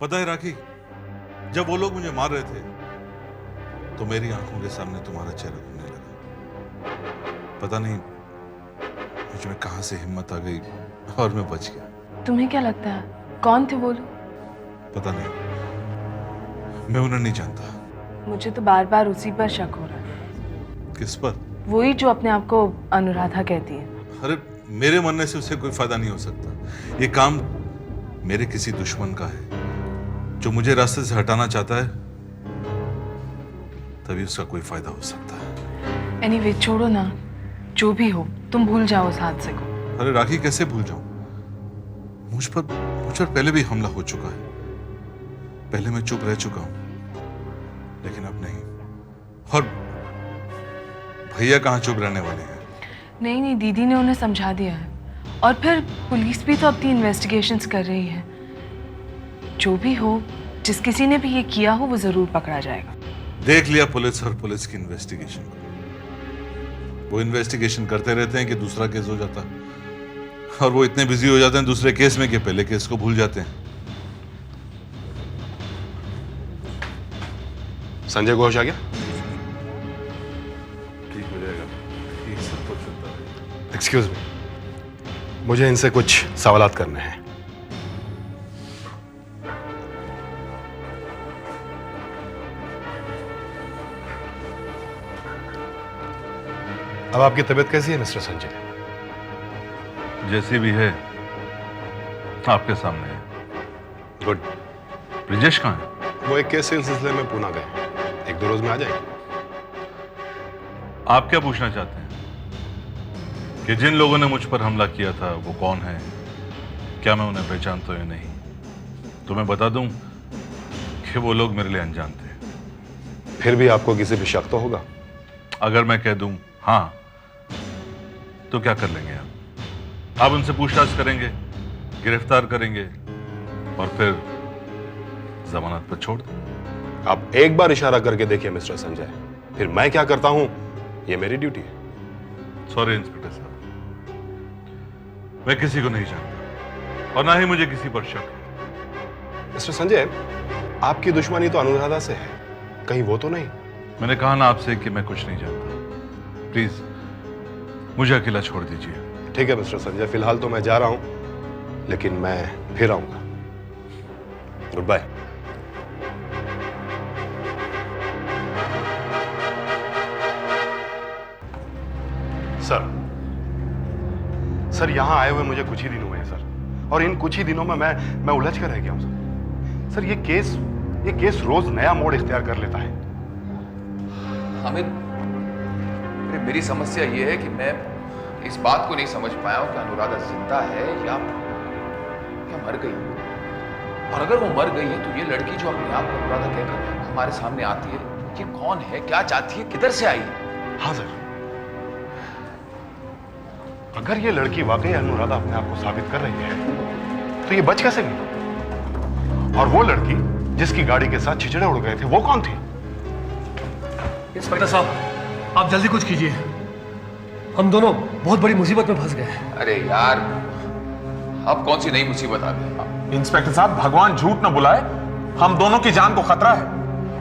पता है राखी, जब वो लोग मुझे मार रहे थे तो मेरी आंखों के सामने तुम्हारा चेहरा घूमने लगा। पता नहीं मुझ में कहां से हिम्मत आ गई और मैं बच गया। तुम्हें क्या लगता है कौन थे वो लोग? पता नहीं, मैं उन्हें नहीं जानता। मुझे तो बार बार उसी पर शक हो रहा है। किस पर? वही जो अपने आप को अनुराधा कहती है। अरे मेरे मरने से उसे कोई फायदा नहीं हो सकता। ये काम मेरे किसी दुश्मन का है जो मुझे रास्ते से हटाना चाहता है, तभी उसका कोई फायदा हो सकता है। एनीवे छोड़ो ना, जो भी हो तुम भूल जाओ उस हादसे को। अरे राखी, कैसे भूल जाऊं? मुझ पर पहले भी हमला हो चुका है। पहले मैं चुप रह चुका हूं, लेकिन अब नहीं। और भैया कहां चुप रहने वाले हैं? नहीं, दीदी ने उन्हें समझा दिया है। और फिर पुलिस भी तो अपनी इन्वेस्टिगेशंस कर रही है। जो भी हो, जिस किसी ने भी ये किया हो वो जरूर पकड़ा जाएगा। देख लिया पुलिस और पुलिस की इन्वेस्टिगेशन को। वो इन्वेस्टिगेशन करते रहते हैं कि दूसरा केस हो जाता है, और वो इतने बिजी हो जाते हैं दूसरे केस में कि पहले केस को भूल जाते हैं। संजय घोष आ गया? ठीक हो जाएगा, ये सब तो चलता रहेगा। एक्सक्यूज मी, मुझे इनसे कुछ सवालात करने हैं। अब आपकी तबीयत कैसी है मिस्टर संजय? जैसी भी है आपके सामने है। गुड। ब्रिजेश कहाँ है? वो एक केस के सिलसिले में पूना गए, 1-2 रोज में आ जाएंगे। आप क्या पूछना चाहते हैं कि जिन लोगों ने मुझ पर हमला किया था वो कौन है? क्या मैं उन्हें पहचानता या नहीं? तो मैं बता दूं कि वो लोग मेरे लिए अनजान थे। फिर भी आपको किसी पे शक तो होगा? अगर मैं कह दूं हाँ, तो क्या कर लेंगे आप उनसे पूछताछ करेंगे, गिरफ्तार करेंगे और फिर जमानत पर छोड़ दें। आप एक बार इशारा करके देखिए मिस्टर संजय, फिर मैं क्या करता हूं ये मेरी ड्यूटी है। सॉरी इंस्पेक्टर साहब, मैं किसी को नहीं जानता और ना ही मुझे किसी पर शक है। मिस्टर संजय, आपकी दुश्मनी तो अनुराधा से है, कहीं वो तो नहीं? मैंने कहा ना आपसे कि मैं कुछ नहीं जानता। प्लीज मुझे अकेला छोड़ दीजिए। ठीक है मिस्टर संजय, फिलहाल तो मैं जा रहा हूं, लेकिन मैं फिर आऊंगा। Good bye. सर यहां आए हुए मुझे कुछ ही दिन हुए हैं सर, और इन कुछ ही दिनों में मैं उलझ कर रह गया हूं सर। ये केस रोज नया मोड़ इख्तियार कर लेता है। अमित, मेरी समस्या ये है कि मैं इस बात को नहीं समझ पाया हूं कि अनुराधा जिंदा है या मर गई। और अगर वो मर गई है तो ये लड़की जो अपने आप को अनुराधा कहकर हमारे सामने आती है, ये कौन है, क्या चाहती है, किधर से आई है? हाँ सर, अगर ये लड़की वाकई अनुराधा अपने आप को साबित कर रही है तो ये बच कैसे गई? और वो लड़की जिसकी गाड़ी के साथ छिछड़े उड़ गए थे, वो कौन थी? इंस्पेक्टर साहब, आप जल्दी कुछ कीजिए, हम दोनों बहुत बड़ी मुसीबत में फंस गए हैं। अरे यार, अब कौन सी नई मुसीबत आ गई? इंस्पेक्टर साहब, भगवान झूठ न बुलाए, हम दोनों की जान को खतरा है।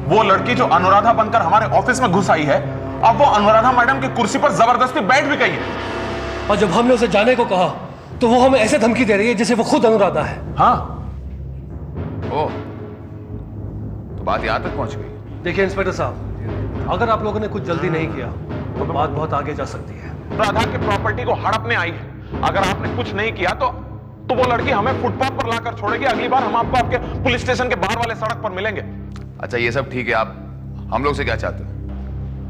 वो लड़की जो अनुराधा बनकर हमारे ऑफिस में घुस आई है, अब वो अनुराधा मैडम की कुर्सी पर जबरदस्ती बैठ भी गई है। और जब हमने उसे जाने को कहा तो वो हमें ऐसे धमकी दे रही है जैसे वो खुद अनुराधा है। हाँ। ओ, तो बात यहां तक पहुंच गई। देखिए इंस्पेक्टर साहब, अगर आप लोगों ने कुछ जल्दी नहीं किया तो बात बहुत आगे जा सकती है। राधा की प्रॉपर्टी को हड़पने आई है। अगर आपने कुछ नहीं किया तो वो लड़की हमें फुटपाथ पर लाकर छोड़ेगी। अगली बार हम आपको आपके पुलिस स्टेशन के बाहर वाले सड़क पर मिलेंगे। अच्छा, ये सब ठीक है, आप हम लोग से क्या चाहते हैं?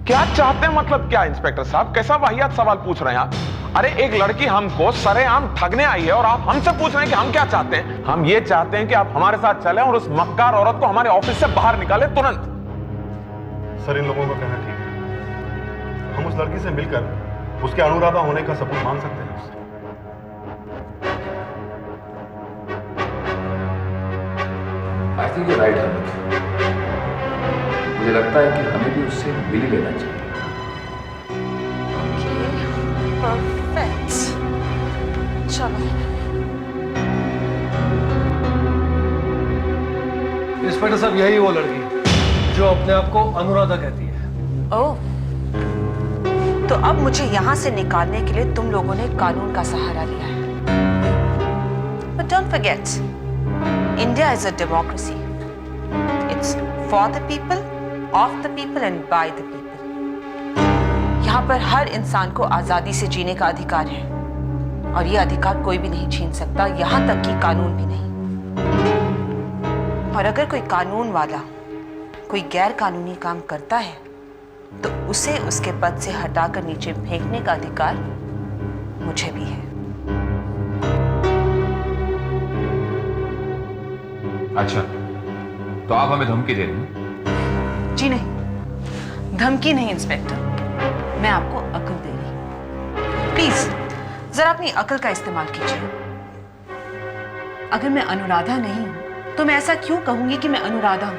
क्या चाहते हैं मतलब क्या इंस्पेक्टर साहब? कैसा वाहियात सवाल पूछ रहे हैं आप? अरे एक लड़की हमको सरेआम ठगने आई है और आप हमसे पूछ रहे हैं कि हम क्या चाहते हैं? हम ये चाहते हैं कि आप हमारे साथ चलें और उस मक्कार औरत को हमारे ऑफिस से बाहर निकालें तुरंत। सर, इन लोगों का कहना ठीक है, हम उस लड़की से मिलकर उसके अनुराधा होने का सबूत मांग सकते हैं उससे। I think you right Amit, मुझे लगता है कि हमें भी उससे मिल ही लेना चाहिए। परफेक्ट, चलो। इंस्पेक्टर साहब, यही वो लड़की जो अपने आप को अनुराधा कहती है। ओह, तो अब मुझे यहां से निकालने के लिए तुम लोगों ने कानून का सहारा लिया है। But don't forget, India is a democracy. It's for the people, of the people and by the people. यहाँ पर हर इंसान को आजादी से जीने का अधिकार है और ये अधिकार कोई भी नहीं छीन सकता, यहाँ तक कि कानून भी नहीं। और अगर कोई कानून वाला कोई गैर कानूनी काम करता है तो उसे उसके पद से हटाकर नीचे फेंकने का अधिकार मुझे भी है। अच्छा, तो आप हमें धमकी दे रही हैं? जी नहीं, धमकी नहीं इंस्पेक्टर, मैं आपको अकल दे रही हूं। प्लीज जरा अपनी अकल का इस्तेमाल कीजिए। अगर मैं अनुराधा नहीं हूं तो मैं ऐसा क्यों कहूंगी कि मैं अनुराधा हूं?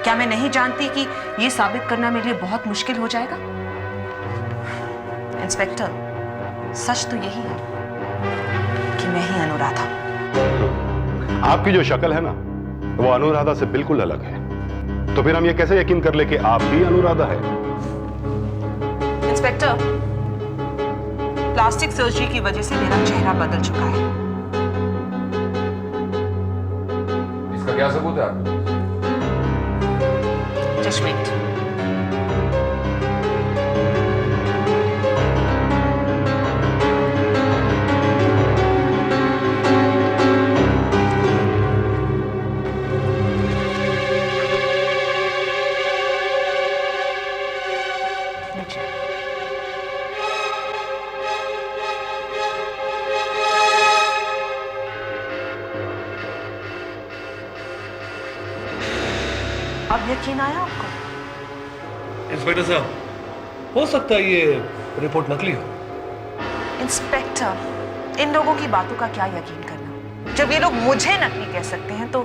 क्या मैं नहीं जानती कि यह साबित करना मेरे लिए बहुत मुश्किल हो जाएगा? इंस्पेक्टर, सच तो यही है कि मैं ही अनुराधा हूं। आपकी जो शक्ल है ना, वो अनुराधा से बिल्कुल अलग है। तो फिर हम ये कैसे यकीन कर ले कि आप भी अनुराधा है? इंस्पेक्टर, प्लास्टिक सर्जरी की वजह से मेरा चेहरा बदल चुका है। इसका क्या सबूत है आपके पास? Just wait. अब यकीन आया आपको? इंस्पेक्टर साहब, हो सकता है ये रिपोर्ट नकली हो। इंस्पेक्टर, इन लोगों की बातों का क्या यकीन करना? जब ये लोग मुझे नकली कह सकते हैं तो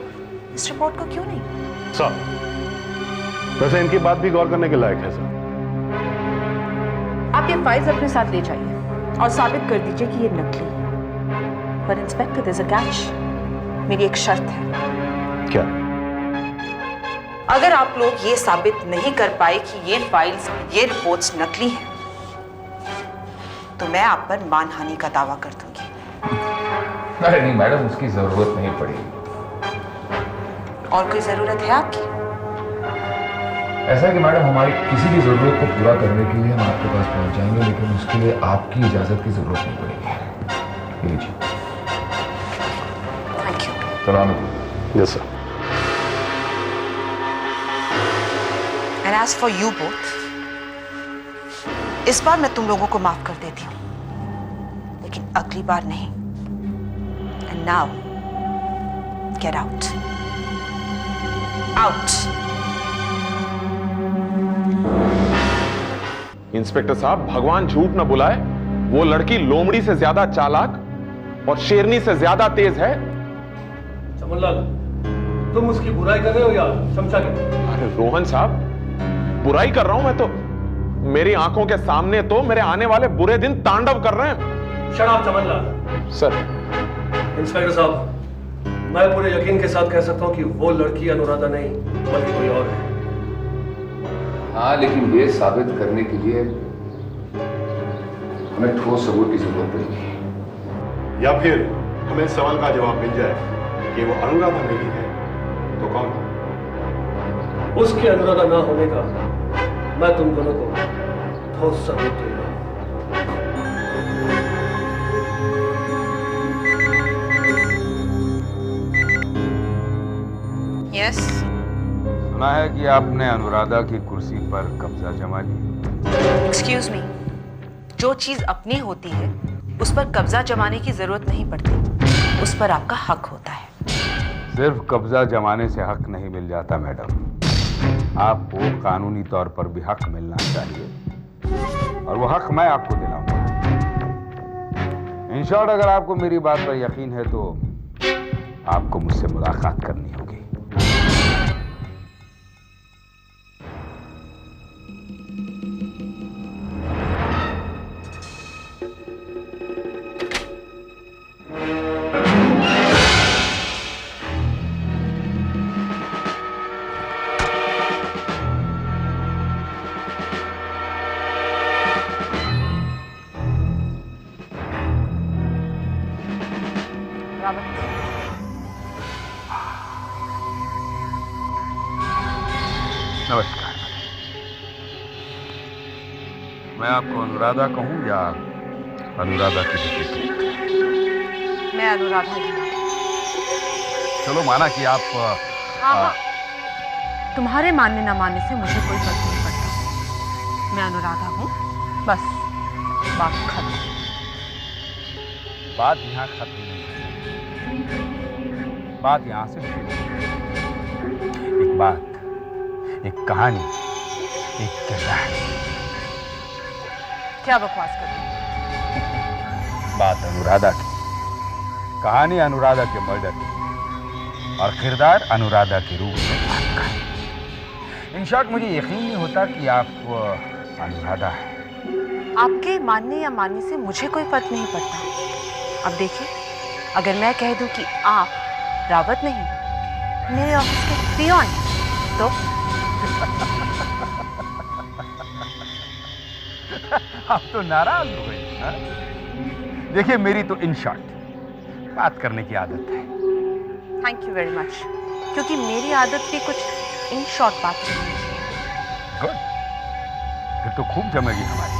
इस रिपोर्ट को क्यों नहीं? सर, वैसे इनकी बात भी गौर करने के लायक है सर। आप ये फाइल्स अपने साथ ले जाइए और साबित कर दीजिए कि ये नकली है। पर inspector, there is a catch. मेरी एक शर्त है। क्या? अगर आप लोग ये साबित नहीं कर पाए कि ये फाइल्स, ये रिपोर्ट्स नकली हैं, तो मैं आप पर मानहानि का दावा कर दूंगी। अरे नहीं मैडम, उसकी जरूरत नहीं पड़ेगी। और कोई जरूरत है आपकी? ऐसा है कि मैडम, हमारी किसी भी जरूरत को पूरा करने के लिए हम आपके पास पहुंच जाएंगे, लेकिन उसके लिए आपकी इजाजत की जरूरत नहीं पड़ेगी। ये लीजिए। Thank you. सलाम। Yes sir. And as for you both, इस बार मैं तुम लोगों को माफ कर देती हूँ, लेकिन अगली बार नहीं। And now, get out. Out. Inspector साहब, भगवान झूठ न बुलाए, वो लड़की लोमड़ी से ज्यादा चालाक और शेरनी से ज्यादा तेज है। चमनलाल, तुम उसकी बुराई कर रहे हो या समझा के? अरे रोहन साहब, बुराई कर रहा हूं मैं तो? मेरी आंखों के सामने तो मेरे आने वाले बुरे दिन तांडव कर रहे हैं। शराब चमनलाल। सर। इंस्पेक्टर साहब, मैं पूरे यकीन के साथ कह सकता हूं कि वो लड़की अनुराधा नहीं बल्कि कोई और है। हाँ, लेकिन ये साबित करने के लिए हमें ठोस सबूत की जरूरत पड़ेगी। या फिर हमें इस सवाल का जवाब मिल जाए कि वो अनुराधा नहीं है तो कौन? उसके अनुराधा ना होने का मैं तुम दोनों को ठोस सबूत दूंगा। Yes. सुना है कि आपने अनुराधा की कुर्सी पर कब्जा जमा लिया। Excuse me. जो चीज अपनी होती है उस पर कब्जा जमाने की जरूरत नहीं पड़ती, उस पर आपका हक होता है। सिर्फ कब्जा जमाने से हक नहीं मिल जाता मैडम, आपको कानूनी तौर पर भी हक मिलना चाहिए और वो हक मैं आपको दिलाऊंगा। इन शॉर्ट, अगर आपको मेरी बात पर यकीन है तो आपको मुझसे मुलाकात करनी होगी। नमस्कार। मैं आपको अनुराधा कहूं या अनुराधा की बेटी? मैं अनुराधा ही हूँ। चलो माना कि आप हाँ, तुम्हारे मानने ना मानने से मुझे कोई फर्क नहीं पड़ता। मैं अनुराधा हूँ, बस बात खत्म। बात यहाँ खत्म नहीं है, बात यहाँ से शुरू है। एक बात, एक कहानी, एक किरदार। क्या बकवास कर रहे हो? बात अनुराधा की, कहानी अनुराधा के मर्डर की और किरदार अनुराधा के रूप में आपका। इन शॉर्ट मुझे यकीन नहीं होता कि आप अनुराधा है। आपके मानने या मानने से मुझे कोई फर्क नहीं पड़ता। अब देखिए, अगर मैं कह दूं कि आप रावत नहीं, मेरे ऑफिस के पियोन, तो आप तो नाराज हो गई। हाँ? देखिए, मेरी तो इन शॉर्ट बात करने की आदत है। थैंक यू वेरी मच, क्योंकि मेरी आदत भी कुछ इन शॉर्ट बात करनी है। गुड, फिर तो खूब जमेगी हमारी।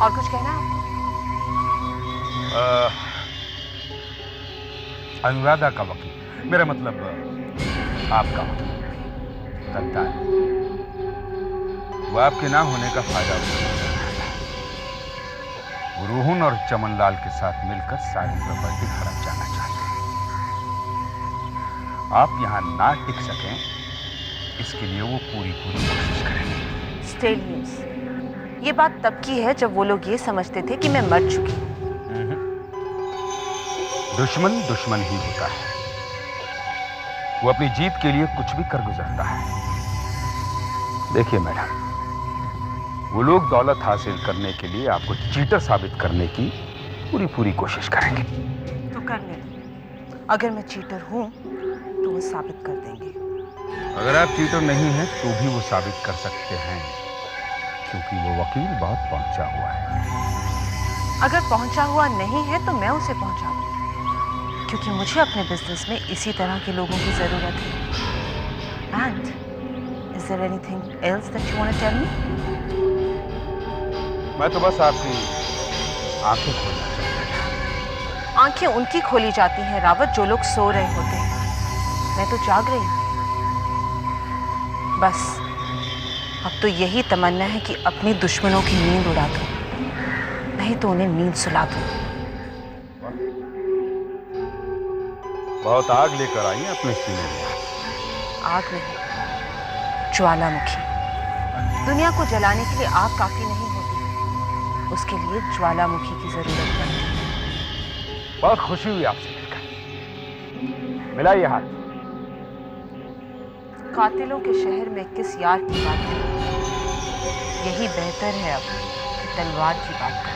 और कुछ कहना है आपको? अनुराधा का वकील, मेरा मतलब आपका गद्दार, वो आपके ना होने का फायदा उठाता है। वो रोहन और चमनलाल के साथ मिलकर सारी प्रॉपर्टी हड़प जाना चाहते हैं। आप यहां ना टिक सकें, इसके लिए वो पूरी कोशिश करेंगे। स्टेल न्यूज, ये बात तब की है जब वो लोग ये समझते थे कि मैं मर चुकी हूँ। दुश्मन दुश्मन ही होता है, वो अपनी जीत के लिए कुछ भी कर गुजरता है। देखिए मैडम, वो लोग दौलत हासिल करने के लिए आपको चीटर साबित करने की पूरी कोशिश करेंगे। तो करने दो। अगर मैं चीटर हूँ तो वो साबित कर देंगे। अगर आप चीटर नहीं हैं तो भी वो साबित कर सकते हैं, क्योंकि वो वकील बहुत पहुंचा हुआ है। अगर पहुंचा हुआ नहीं है तो मैं उसे पहुंचा दूँ, क्योंकि मुझे अपने बिजनेस में इसी तरह के लोगों की जरूरत है। And is there anything else that you want to tell me? मैं तो बस आपकी आंखें खोलना चाहता था। आंखें उनकी खोली जाती हैं रावत, जो लोग सो रहे होते हैं। मैं तो जाग रही हूँ। बस अब तो यही तमन्ना है कि अपने दुश्मनों की नींद उड़ा दूं, नहीं तो उन्हें नींद सुला दूं। बहुत आग लेकर आई हैं अपने सीने में। आग नहीं, ज्वालामुखी। दुनिया को जलाने के लिए आग काफी नहीं होती, उसके लिए ज्वालामुखी की जरूरत पड़ती है। बहुत खुशी हुई आपसे मिलकर। मिलाइए हाथ। कातिलों के शहर में किस यार की बात है? यही बेहतर है अब कि तलवार की बात करें।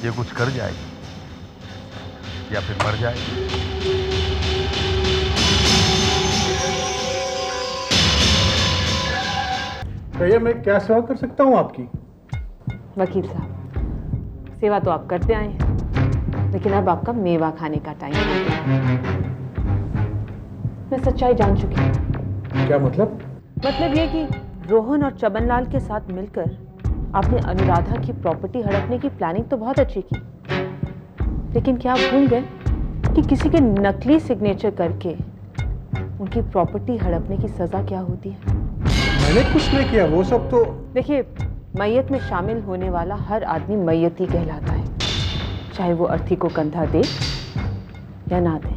ये कुछ कर जाएगी या फिर मर जाएगी। भैया, मैं क्या सेवा कर सकता हूँ आपकी? वकील साहब, सेवा तो आप करते आए हैं, लेकिन अब आपका मेवा खाने का टाइम है। मैं सच्चाई जान चुकी हूँ। क्या मतलब? मतलब ये कि रोहन और चमनलाल के साथ मिलकर आपने अनुराधा की प्रॉपर्टी हड़पने की प्लानिंग तो बहुत अच्छी की, लेकिन क्या आप भूल गए कि किसी के नकली सिग्नेचर करके उनकी प्रॉपर्टी हड़पने की सजा क्या होती है? मैंने कुछ नहीं किया, वो सब तो। देखिए, मैयत में शामिल होने वाला हर आदमी मैयत ही कहलाता है, चाहे वो अर्थी को कंधा दे या ना दे।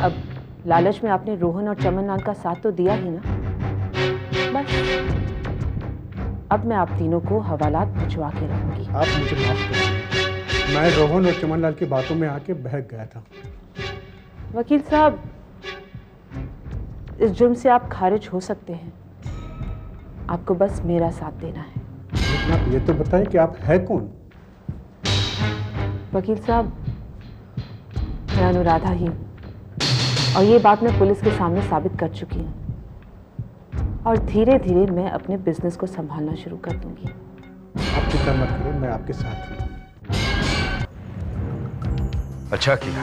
अब लालच में आपने रोहन और चमनलाल का साथ तो दिया ही ना। बस अब मैं आप तीनों को हवालात भिजवा के रहूंगी। आप मुझे माफ करें, मैं रोहन और चमनलाल की बातों में आके बहक गया था। वकील साहब, इस जुर्म से आप खारिज हो सकते हैं, आपको बस मेरा साथ देना है। लेकिन आप ये तो बताएं कि आप है कौन? वकील साहब, मैं अनुराधा ही हूँ, और ये बात मैं पुलिस के सामने साबित कर चुकी हूँ। और धीरे धीरे मैं अपने बिजनेस को संभालना शुरू कर दूंगी। आप फिक्र मत करें, मैं आपके साथ हूँ। अच्छा किया,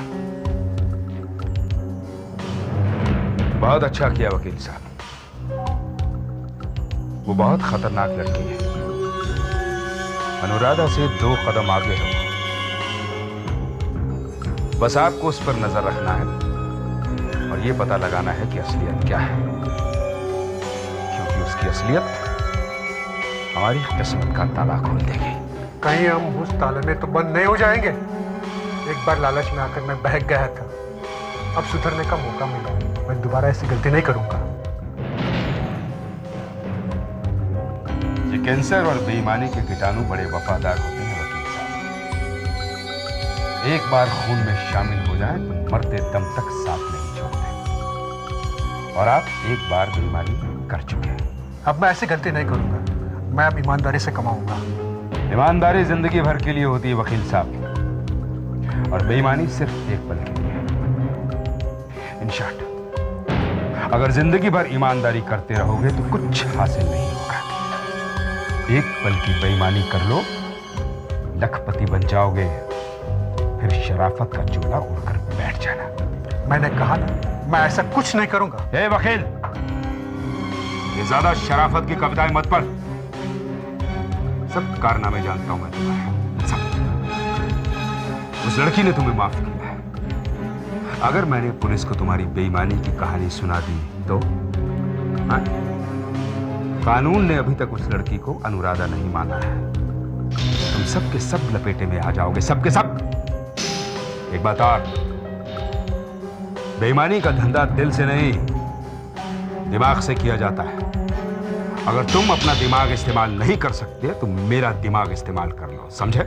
बहुत अच्छा किया वकील साहब। वो बहुत खतरनाक लड़की है, अनुराधा से 2 कदम आगे है। बस आपको उस पर नजर रखना है और ये पता लगाना है कि असलियत क्या है, क्योंकि उसकी असलियत हमारी किस्मत का ताला खोल देगी। कहीं हम उस ताले में तो बंद नहीं हो जाएंगे। एक बार लालच में आकर मैं बहक गया था, अब सुधरने का मौका मिला, मैं दोबारा ऐसी गलती नहीं करूंगा। ये कैंसर और बेईमानी के कीटाणु बड़े वफादार होते हैं वकील साहब। एक बार खून में शामिल हो जाएं तो मरते दम तक साथ नहीं छोड़ते, और आप एक बार बेईमानी कर चुके हैं। अब मैं ऐसी गलती नहीं करूंगा, मैं अब ईमानदारी से कमाऊंगा। ईमानदारी जिंदगी भर के लिए होती है वकील साहब, और बेईमानी सिर्फ एक पल के लिए है। इन शॉर्ट, अगर जिंदगी भर ईमानदारी करते रहोगे तो कुछ हासिल नहीं होगा। एक पल की बेईमानी कर लो, लखपति बन जाओगे, फिर शराफत का चोला उड़कर बैठ जाना। मैंने कहा ना, मैं ऐसा कुछ नहीं करूंगा। ए वकील, ये ज्यादा शराफत की कविताएं मत पढ़। सब कारनामे जानता हूं मैं तुम्हारे, सब। उस लड़की ने तुम्हें माफ किया है। अगर मैंने पुलिस को तुम्हारी बेईमानी की कहानी सुना दी तो हाँ? कानून ने अभी तक उस लड़की को अनुराधा नहीं माना है। तुम सब के सब लपेटे में आ जाओगे, सब के सब। एक बात और, बेईमानी का धंधा दिल से नहीं, दिमाग से किया जाता है। अगर तुम अपना दिमाग इस्तेमाल नहीं कर सकते तो मेरा दिमाग इस्तेमाल कर लो, समझे?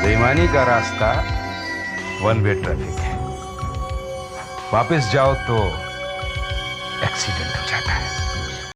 बेईमानी का रास्ता 1 वे ट्रैफिक है, वापस जाओ तो एक्सीडेंट हो जाता है।